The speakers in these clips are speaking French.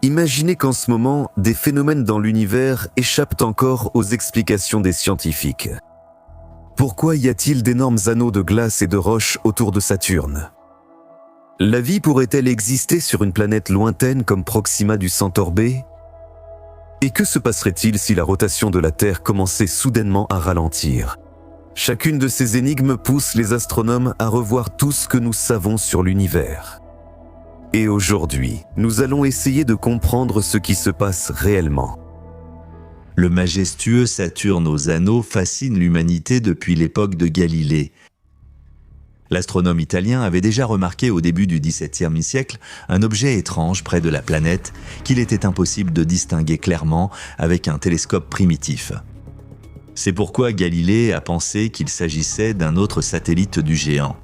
Imaginez qu'en ce moment, des phénomènes dans l'univers échappent encore aux explications des scientifiques. Pourquoi y a-t-il d'énormes anneaux de glace et de roches autour de Saturne? La vie pourrait-elle exister sur une planète lointaine comme Proxima du Centaure B? Et que se passerait-il si la rotation de la Terre commençait soudainement à ralentir? Chacune de ces énigmes pousse les astronomes à revoir tout ce que nous savons sur l'univers. Et aujourd'hui, nous allons essayer de comprendre ce qui se passe réellement. Le majestueux Saturne aux anneaux fascine l'humanité depuis l'époque de Galilée. L'astronome italien avait déjà remarqué au début du XVIIe siècle un objet étrange près de la planète qu'il était impossible de distinguer clairement avec un télescope primitif. C'est pourquoi Galilée a pensé qu'il s'agissait d'un autre satellite du géant.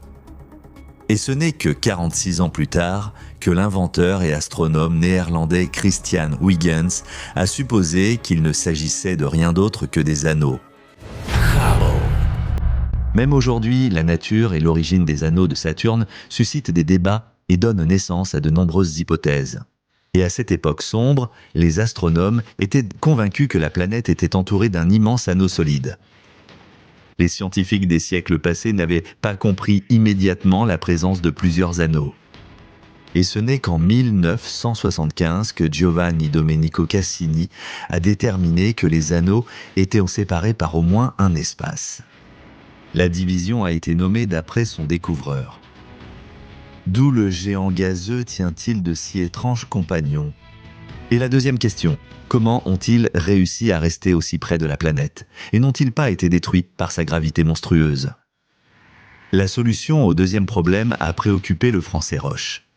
Et ce n'est que 46 ans plus tard que l'inventeur et astronome néerlandais Christian Huygens a supposé qu'il ne s'agissait de rien d'autre que des anneaux. Même aujourd'hui, la nature et l'origine des anneaux de Saturne suscitent des débats et donnent naissance à de nombreuses hypothèses. Et à cette époque sombre, les astronomes étaient convaincus que la planète était entourée d'un immense anneau solide. Les scientifiques des siècles passés n'avaient pas compris immédiatement la présence de plusieurs anneaux. Et ce n'est qu'en 1975 que Giovanni Domenico Cassini a déterminé que les anneaux étaient séparés par au moins un espace. La division a été nommée d'après son découvreur. D'où le géant gazeux tient-il de si étranges compagnons? Et la deuxième question, comment ont-ils réussi à rester aussi près de la planète? Et n'ont-ils pas été détruits par sa gravité monstrueuse? La solution au deuxième problème a préoccupé le Français Roche.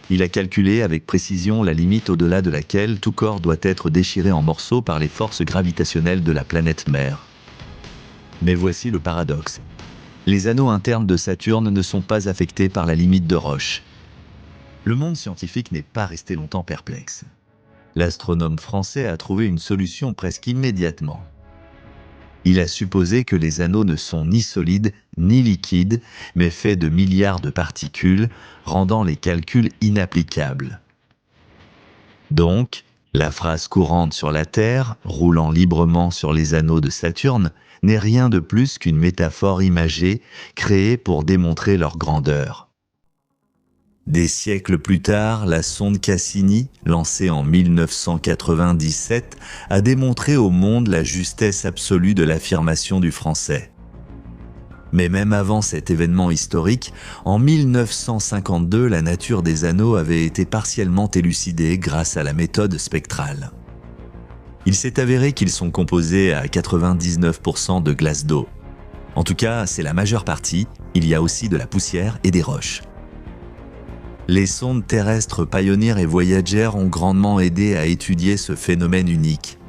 Il a calculé avec précision la limite au-delà de laquelle tout corps doit être déchiré en morceaux par les forces gravitationnelles de la planète mère. Mais voici le paradoxe. Les anneaux internes de Saturne ne sont pas affectés par la limite de Roche. Le monde scientifique n'est pas resté longtemps perplexe. L'astronome français a trouvé une solution presque immédiatement. Il a supposé que les anneaux ne sont ni solides ni liquides, mais faits de milliards de particules, rendant les calculs inapplicables. Donc, la phrase courante sur la Terre, roulant librement sur les anneaux de Saturne, n'est rien de plus qu'une métaphore imagée, créée pour démontrer leur grandeur. Des siècles plus tard, la sonde Cassini, lancée en 1997, a démontré au monde la justesse absolue de l'affirmation du français. Mais même avant cet événement historique, en 1952, la nature des anneaux avait été partiellement élucidée grâce à la méthode spectrale. Il s'est avéré qu'ils sont composés à 99% de glace d'eau. En tout cas, c'est la majeure partie, il y a aussi de la poussière et des roches. Les sondes terrestres Pioneer et Voyager ont grandement aidé à étudier ce phénomène unique.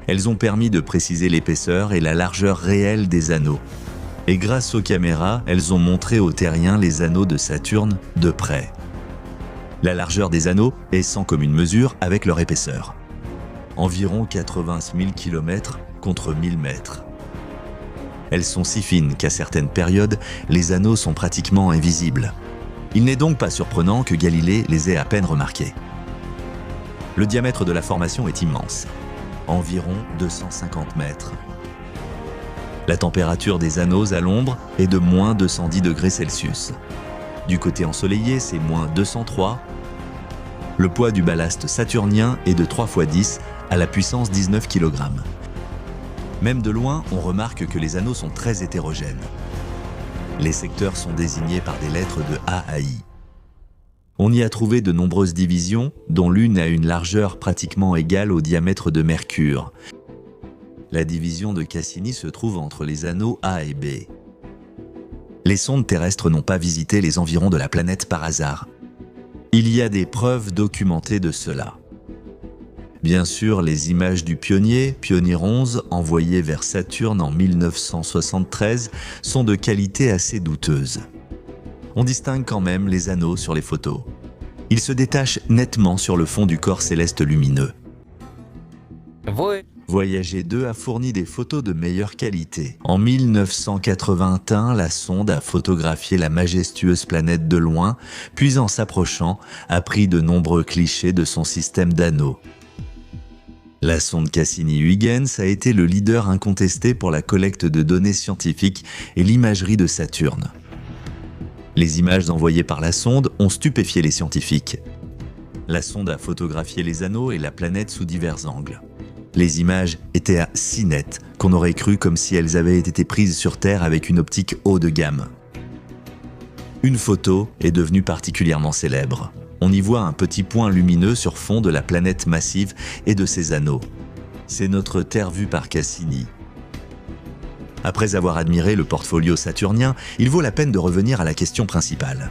Elles ont permis de préciser l'épaisseur et la largeur réelle des anneaux. Et grâce aux caméras, elles ont montré aux terriens les anneaux de Saturne de près. La largeur des anneaux est sans commune mesure avec leur épaisseur. Environ 80 000 km contre 1000 mètres. Elles sont si fines qu'à certaines périodes, les anneaux sont pratiquement invisibles. Il n'est donc pas surprenant que Galilée les ait à peine remarqués. Le diamètre de la formation est immense, environ 250 mètres. La température des anneaux à l'ombre est de moins 210 degrés Celsius. Du côté ensoleillé, c'est moins 203. Le poids du ballast saturnien est de 3 × 10 à la puissance 19 kg. Même de loin, on remarque que les anneaux sont très hétérogènes. Les secteurs sont désignés par des lettres de A à I. On y a trouvé de nombreuses divisions, dont l'une a une largeur pratiquement égale au diamètre de Mercure. La division de Cassini se trouve entre les anneaux A et B. Les sondes terrestres n'ont pas visité les environs de la planète par hasard. Il y a des preuves documentées de cela. Bien sûr, les images du Pioneer 11, envoyées vers Saturne en 1973, sont de qualité assez douteuse. On distingue quand même les anneaux sur les photos. Ils se détachent nettement sur le fond du corps céleste lumineux. Voyager 2 a fourni des photos de meilleure qualité. En 1981, la sonde a photographié la majestueuse planète de loin, puis en s'approchant, a pris de nombreux clichés de son système d'anneaux. La sonde Cassini-Huygens a été le leader incontesté pour la collecte de données scientifiques et l'imagerie de Saturne. Les images envoyées par la sonde ont stupéfié les scientifiques. La sonde a photographié les anneaux et la planète sous divers angles. Les images étaient si nettes qu'on aurait cru comme si elles avaient été prises sur Terre avec une optique haut de gamme. Une photo est devenue particulièrement célèbre. On y voit un petit point lumineux sur fond de la planète massive et de ses anneaux. C'est notre Terre vue par Cassini. Après avoir admiré le portfolio saturnien, il vaut la peine de revenir à la question principale.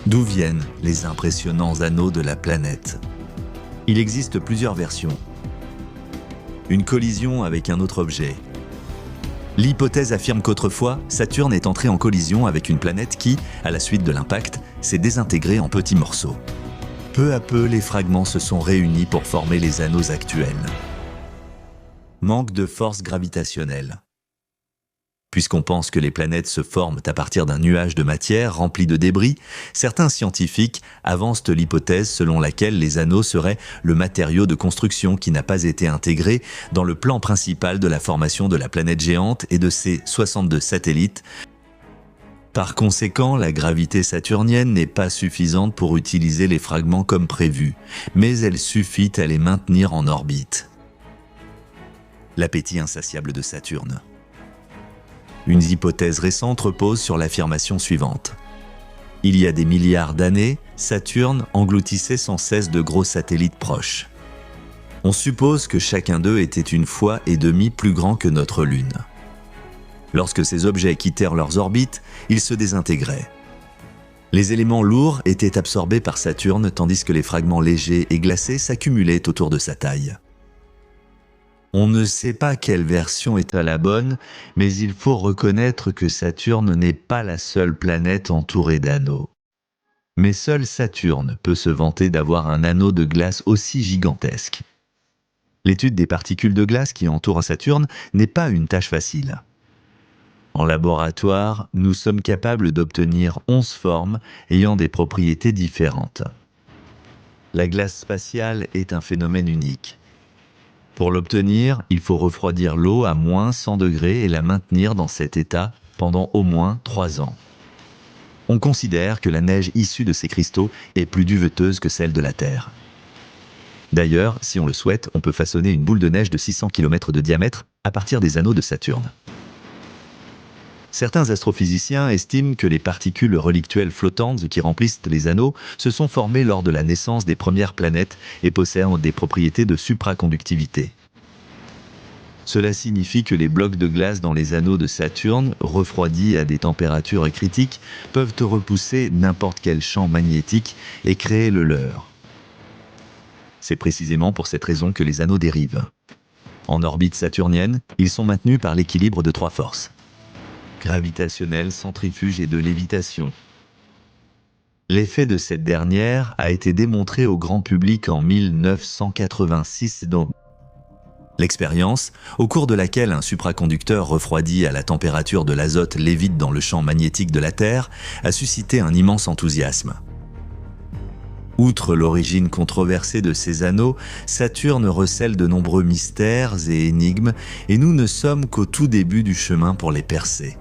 D'où viennent les impressionnants anneaux de la planète? Il existe plusieurs versions. Une collision avec un autre objet. L'hypothèse affirme qu'autrefois, Saturne est entré en collision avec une planète qui, à la suite de l'impact, s'est désintégrée en petits morceaux. Peu à peu, les fragments se sont réunis pour former les anneaux actuels. Manque de force gravitationnelle. Puisqu'on pense que les planètes se forment à partir d'un nuage de matière rempli de débris, certains scientifiques avancent l'hypothèse selon laquelle les anneaux seraient le matériau de construction qui n'a pas été intégré dans le plan principal de la formation de la planète géante et de ses 62 satellites. Par conséquent, la gravité saturnienne n'est pas suffisante pour utiliser les fragments comme prévu, mais elle suffit à les maintenir en orbite. L'appétit insatiable de Saturne. Une hypothèse récente repose sur l'affirmation suivante. Il y a des milliards d'années, Saturne engloutissait sans cesse de gros satellites proches. On suppose que chacun d'eux était une fois et demie plus grand que notre Lune. Lorsque ces objets quittèrent leurs orbites, ils se désintégraient. Les éléments lourds étaient absorbés par Saturne tandis que les fragments légers et glacés s'accumulaient autour de sa taille. On ne sait pas quelle version est à la bonne, mais il faut reconnaître que Saturne n'est pas la seule planète entourée d'anneaux. Mais seul Saturne peut se vanter d'avoir un anneau de glace aussi gigantesque. L'étude des particules de glace qui entourent Saturne n'est pas une tâche facile. En laboratoire, nous sommes capables d'obtenir 11 formes ayant des propriétés différentes. La glace spatiale est un phénomène unique. Pour l'obtenir, il faut refroidir l'eau à moins 100 degrés et la maintenir dans cet état pendant au moins 3 ans. On considère que la neige issue de ces cristaux est plus duveteuse que celle de la Terre. D'ailleurs, si on le souhaite, on peut façonner une boule de neige de 600 km de diamètre à partir des anneaux de Saturne. Certains astrophysiciens estiment que les particules relictuelles flottantes qui remplissent les anneaux se sont formées lors de la naissance des premières planètes et possèdent des propriétés de supraconductivité. Cela signifie que les blocs de glace dans les anneaux de Saturne, refroidis à des températures critiques, peuvent repousser n'importe quel champ magnétique et créer le leur. C'est précisément pour cette raison que les anneaux dérivent. En orbite saturnienne, ils sont maintenus par l'équilibre de 3 forces. Gravitationnelle, centrifuge et de lévitation. L'effet de cette dernière a été démontré au grand public en 1986 dans l'expérience, au cours de laquelle un supraconducteur refroidi à la température de l'azote lévite dans le champ magnétique de la Terre, a suscité un immense enthousiasme. Outre l'origine controversée de ces anneaux, Saturne recèle de nombreux mystères et énigmes, et nous ne sommes qu'au tout début du chemin pour les percer.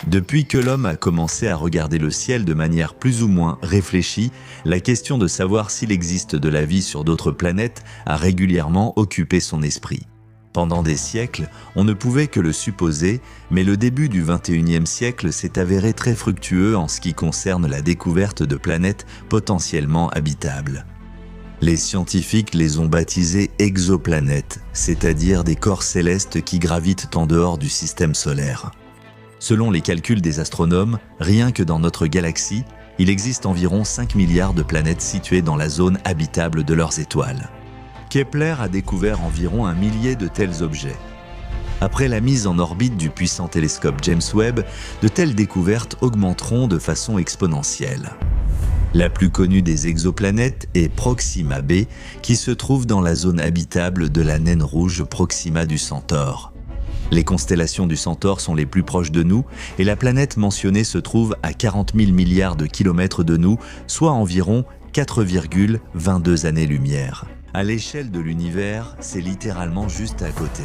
Depuis que l'homme a commencé à regarder le ciel de manière plus ou moins réfléchie, la question de savoir s'il existe de la vie sur d'autres planètes a régulièrement occupé son esprit. Pendant des siècles, on ne pouvait que le supposer, mais le début du XXIe siècle s'est avéré très fructueux en ce qui concerne la découverte de planètes potentiellement habitables. Les scientifiques les ont baptisées exoplanètes, c'est-à-dire des corps célestes qui gravitent en dehors du système solaire. Selon les calculs des astronomes, rien que dans notre galaxie, il existe environ 5 milliards de planètes situées dans la zone habitable de leurs étoiles. Kepler a découvert environ 1 millier de tels objets. Après la mise en orbite du puissant télescope James Webb, de telles découvertes augmenteront de façon exponentielle. La plus connue des exoplanètes est Proxima b, qui se trouve dans la zone habitable de la naine rouge Proxima du Centaure. Les constellations du Centaure sont les plus proches de nous et la planète mentionnée se trouve à 40 000 milliards de kilomètres de nous, soit environ 4,22 années-lumière. À l'échelle de l'univers, c'est littéralement juste à côté.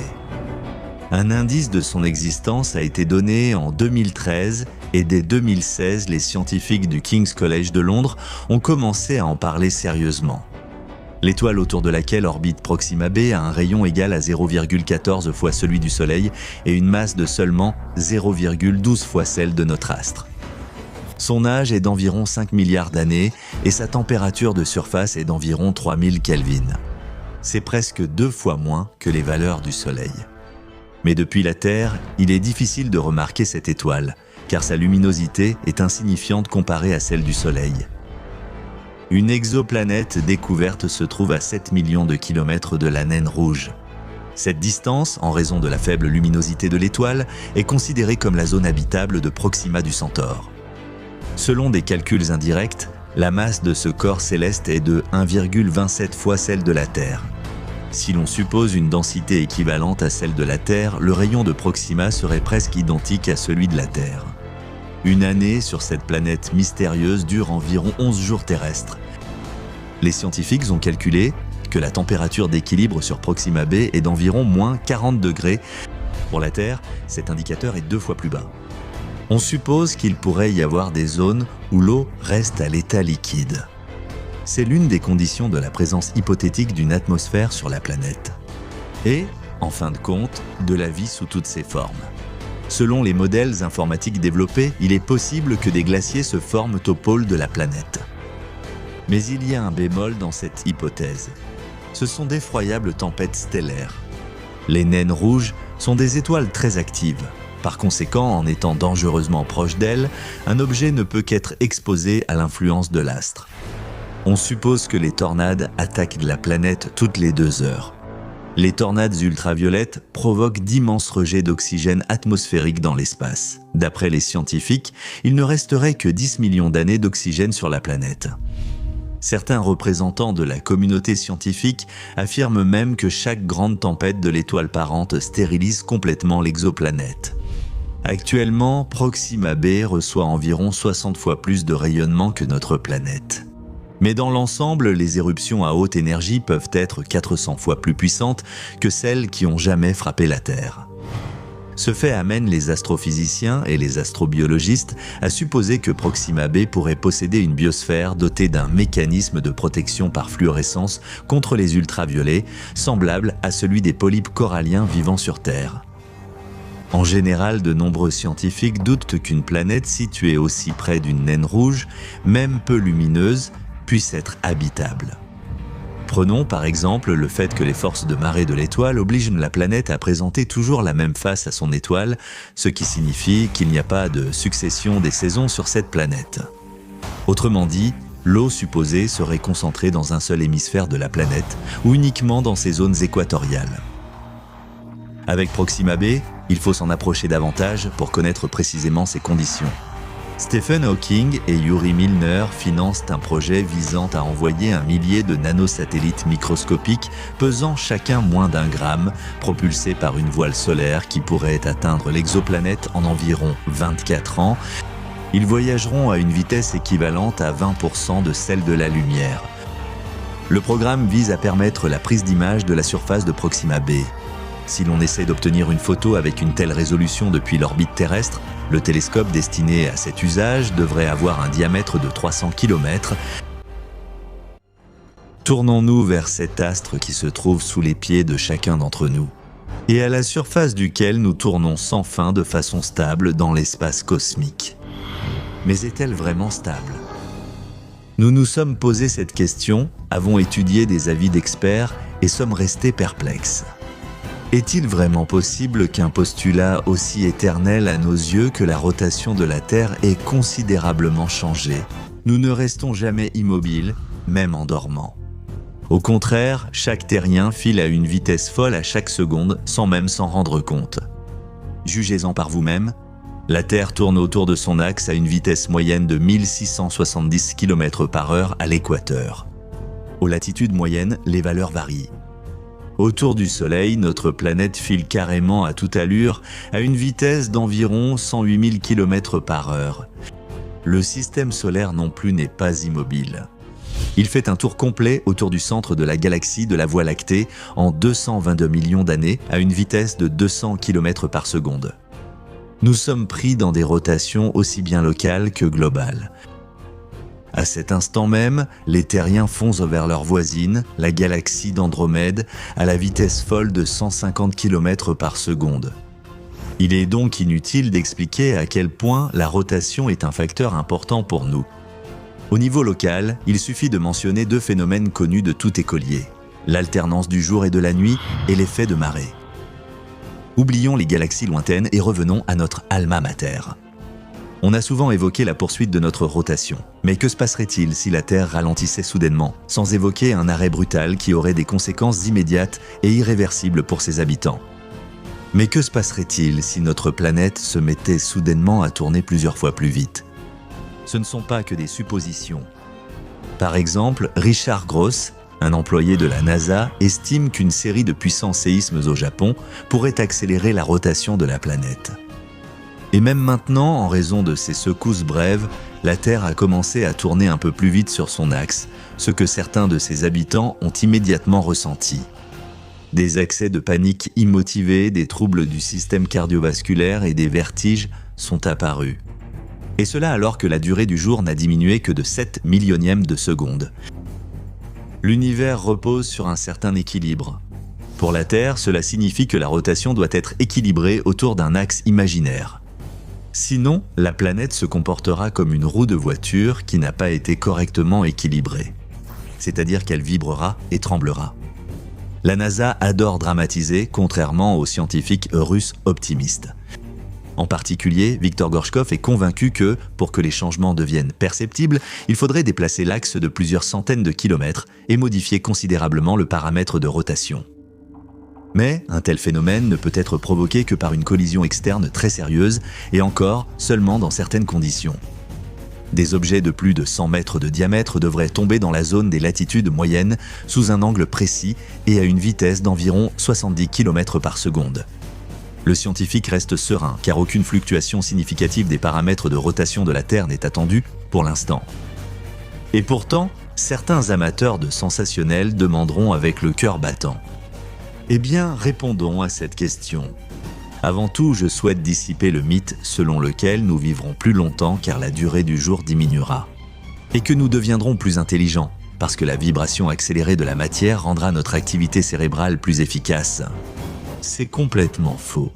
Un indice de son existence a été donné en 2013 et dès 2016, les scientifiques du King's College de Londres ont commencé à en parler sérieusement. L'étoile autour de laquelle orbite Proxima b a un rayon égal à 0,14 fois celui du Soleil et une masse de seulement 0,12 fois celle de notre astre. Son âge est d'environ 5 milliards d'années et sa température de surface est d'environ 3000 Kelvin. C'est presque 2 fois moins que les valeurs du Soleil. Mais depuis la Terre, il est difficile de remarquer cette étoile, car sa luminosité est insignifiante comparée à celle du Soleil. Une exoplanète découverte se trouve à 7 millions de kilomètres de la naine rouge. Cette distance, en raison de la faible luminosité de l'étoile, est considérée comme la zone habitable de Proxima du Centaure. Selon des calculs indirects, la masse de ce corps céleste est de 1,27 fois celle de la Terre. Si l'on suppose une densité équivalente à celle de la Terre, le rayon de Proxima serait presque identique à celui de la Terre. Une année sur cette planète mystérieuse dure environ 11 jours terrestres. Les scientifiques ont calculé que la température d'équilibre sur Proxima b est d'environ moins 40 degrés. Pour la Terre, cet indicateur est 2 fois plus bas. On suppose qu'il pourrait y avoir des zones où l'eau reste à l'état liquide. C'est l'une des conditions de la présence hypothétique d'une atmosphère sur la planète. Et, en fin de compte, de la vie sous toutes ses formes. Selon les modèles informatiques développés, il est possible que des glaciers se forment au pôle de la planète. Mais il y a un bémol dans cette hypothèse. Ce sont d'effroyables tempêtes stellaires. Les naines rouges sont des étoiles très actives. Par conséquent, en étant dangereusement proche d'elles, un objet ne peut qu'être exposé à l'influence de l'astre. On suppose que les tornades attaquent la planète toutes les 2 heures. Les tornades ultraviolettes provoquent d'immenses rejets d'oxygène atmosphérique dans l'espace. D'après les scientifiques, il ne resterait que 10 millions d'années d'oxygène sur la planète. Certains représentants de la communauté scientifique affirment même que chaque grande tempête de l'étoile parente stérilise complètement l'exoplanète. Actuellement, Proxima b reçoit environ 60 fois plus de rayonnement que notre planète. Mais dans l'ensemble, les éruptions à haute énergie peuvent être 400 fois plus puissantes que celles qui ont jamais frappé la Terre. Ce fait amène les astrophysiciens et les astrobiologistes à supposer que Proxima b pourrait posséder une biosphère dotée d'un mécanisme de protection par fluorescence contre les ultraviolets, semblable à celui des polypes coralliens vivant sur Terre. En général, de nombreux scientifiques doutent qu'une planète située aussi près d'une naine rouge, même peu lumineuse, puisse être habitable. Prenons par exemple le fait que les forces de marée de l'étoile obligent la planète à présenter toujours la même face à son étoile, ce qui signifie qu'il n'y a pas de succession des saisons sur cette planète. Autrement dit, l'eau supposée serait concentrée dans un seul hémisphère de la planète ou uniquement dans ses zones équatoriales. Avec Proxima b, il faut s'en approcher davantage pour connaître précisément ces conditions. Stephen Hawking et Yuri Milner financent un projet visant à envoyer 1 millier de nanosatellites microscopiques pesant chacun moins d'1 gramme, propulsés par une voile solaire qui pourrait atteindre l'exoplanète en environ 24 ans. Ils voyageront à une vitesse équivalente à 20% de celle de la lumière. Le programme vise à permettre la prise d'image de la surface de Proxima b. Si l'on essaie d'obtenir une photo avec une telle résolution depuis l'orbite terrestre, le télescope destiné à cet usage devrait avoir un diamètre de 300 km. Tournons-nous vers cet astre qui se trouve sous les pieds de chacun d'entre nous, et à la surface duquel nous tournons sans fin de façon stable dans l'espace cosmique. Mais est-elle vraiment stable ? Nous nous sommes posé cette question, avons étudié des avis d'experts et sommes restés perplexes. Est-il vraiment possible qu'un postulat aussi éternel à nos yeux que la rotation de la Terre ait considérablement changé ? Nous ne restons jamais immobiles, même en dormant. Au contraire, chaque terrien file à une vitesse folle à chaque seconde sans même s'en rendre compte. Jugez-en par vous-même, La Terre tourne autour de son axe à une vitesse moyenne de 1670 km/h à l'équateur. Aux latitudes moyennes, les valeurs varient. Autour du Soleil, notre planète file carrément à toute allure à une vitesse d'environ 108 000 km/h. Le système solaire non plus n'est pas immobile. Il fait un tour complet autour du centre de la galaxie de la Voie lactée en 222 millions d'années à une vitesse de 200 km/s. Nous sommes pris dans des rotations aussi bien locales que globales. À cet instant même, les terriens foncent vers leur voisine, la galaxie d'Andromède, à la vitesse folle de 150 km/s. Il est donc inutile d'expliquer à quel point la rotation est un facteur important pour nous. Au niveau local, il suffit de mentionner deux phénomènes connus de tout écolier, l'alternance du jour et de la nuit et l'effet de marée. Oublions les galaxies lointaines et revenons à notre alma mater. On a souvent évoqué la poursuite de notre rotation. Mais que se passerait-il si la Terre ralentissait soudainement, sans évoquer un arrêt brutal qui aurait des conséquences immédiates et irréversibles pour ses habitants? Mais que se passerait-il si notre planète se mettait soudainement à tourner plusieurs fois plus vite? Ce ne sont pas que des suppositions. Par exemple, Richard Gross, un employé de la NASA, estime qu'une série de puissants séismes au Japon pourrait accélérer la rotation de la planète. Et même maintenant, en raison de ces secousses brèves, la Terre a commencé à tourner un peu plus vite sur son axe, ce que certains de ses habitants ont immédiatement ressenti. Des accès de panique immotivés, des troubles du système cardiovasculaire et des vertiges sont apparus. Et cela alors que la durée du jour n'a diminué que de 7 millionièmes de seconde. L'univers repose sur un certain équilibre. Pour la Terre, cela signifie que la rotation doit être équilibrée autour d'un axe imaginaire. Sinon, la planète se comportera comme une roue de voiture qui n'a pas été correctement équilibrée. C'est-à-dire qu'elle vibrera et tremblera. La NASA adore dramatiser, contrairement aux scientifiques russes optimistes. En particulier, Viktor Gorchkov est convaincu que, pour que les changements deviennent perceptibles, il faudrait déplacer l'axe de plusieurs centaines de kilomètres et modifier considérablement le paramètre de rotation. Mais un tel phénomène ne peut être provoqué que par une collision externe très sérieuse et encore seulement dans certaines conditions. Des objets de plus de 100 mètres de diamètre devraient tomber dans la zone des latitudes moyennes sous un angle précis et à une vitesse d'environ 70 km/s. Le scientifique reste serein car aucune fluctuation significative des paramètres de rotation de la Terre n'est attendue pour l'instant. Et pourtant, certains amateurs de sensationnel demanderont avec le cœur battant. Eh bien, répondons à cette question. Avant tout, je souhaite dissiper le mythe selon lequel nous vivrons plus longtemps car la durée du jour diminuera. Et que nous deviendrons plus intelligents, parce que la vibration accélérée de la matière rendra notre activité cérébrale plus efficace. C'est complètement faux.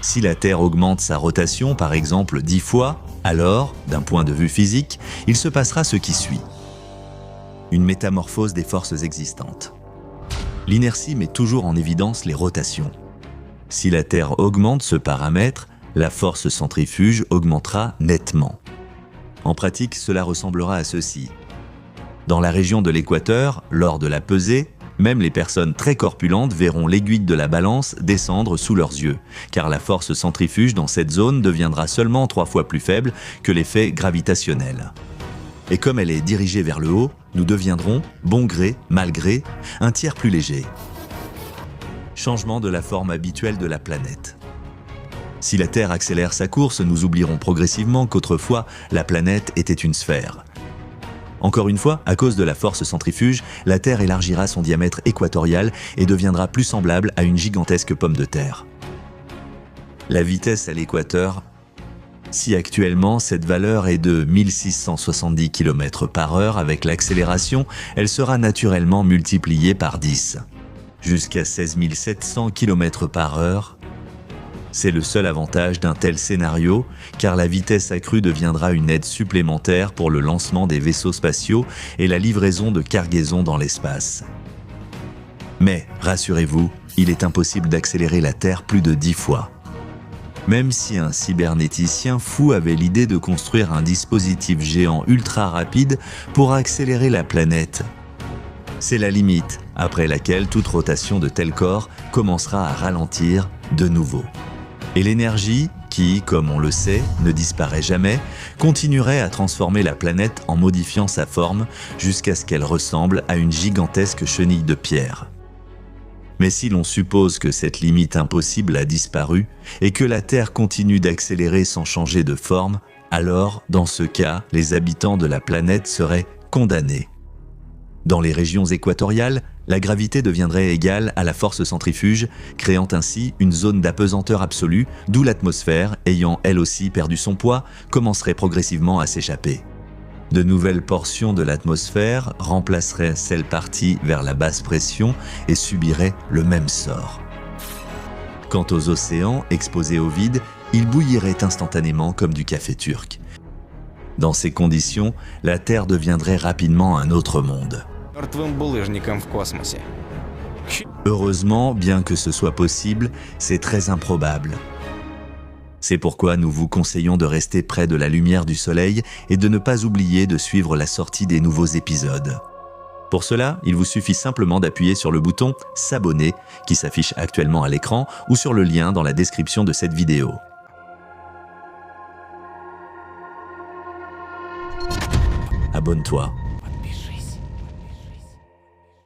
Si la Terre augmente sa rotation, par exemple 10 fois, alors, d'un point de vue physique, il se passera ce qui suit. Une métamorphose des forces existantes. L'inertie met toujours en évidence les rotations. Si la Terre augmente ce paramètre, la force centrifuge augmentera nettement. En pratique, cela ressemblera à ceci. Dans la région de l'équateur, lors de la pesée, même les personnes très corpulentes verront l'aiguille de la balance descendre sous leurs yeux, car la force centrifuge dans cette zone deviendra seulement 3 fois plus faible que l'effet gravitationnel. Et comme elle est dirigée vers le haut, nous deviendrons, bon gré, mal gré, un tiers plus léger. Changement de la forme habituelle de la planète. Si la Terre accélère sa course, nous oublierons progressivement qu'autrefois, la planète était une sphère. Encore une fois, à cause de la force centrifuge, la Terre élargira son diamètre équatorial et deviendra plus semblable à une gigantesque pomme de terre. La vitesse à l'équateur. Si actuellement cette valeur est de 1670 km/h avec l'accélération, elle sera naturellement multipliée par 10, jusqu'à 16 700 km/h. C'est le seul avantage d'un tel scénario, car la vitesse accrue deviendra une aide supplémentaire pour le lancement des vaisseaux spatiaux et la livraison de cargaisons dans l'espace. Mais, rassurez-vous, il est impossible d'accélérer la Terre plus de 10 fois. Même si un cybernéticien fou avait l'idée de construire un dispositif géant ultra rapide pour accélérer la planète. C'est la limite, après laquelle toute rotation de tel corps commencera à ralentir de nouveau. Et l'énergie, qui, comme on le sait, ne disparaît jamais, continuerait à transformer la planète en modifiant sa forme jusqu'à ce qu'elle ressemble à une gigantesque chenille de pierre. Mais si l'on suppose que cette limite impossible a disparu et que la Terre continue d'accélérer sans changer de forme, alors, dans ce cas, les habitants de la planète seraient condamnés. Dans les régions équatoriales, la gravité deviendrait égale à la force centrifuge, créant ainsi une zone d'apesanteur absolue, d'où l'atmosphère, ayant elle aussi perdu son poids, commencerait progressivement à s'échapper. De nouvelles portions de l'atmosphère remplaceraient celles parties vers la basse pression et subiraient le même sort. Quant aux océans exposés au vide, ils bouilliraient instantanément comme du café turc. Dans ces conditions, la Terre deviendrait rapidement un autre monde. Heureusement, bien que ce soit possible, c'est très improbable. C'est pourquoi nous vous conseillons de rester près de la lumière du soleil et de ne pas oublier de suivre la sortie des nouveaux épisodes. Pour cela, il vous suffit simplement d'appuyer sur le bouton « S'abonner » qui s'affiche actuellement à l'écran ou sur le lien dans la description de cette vidéo. Abonne-toi.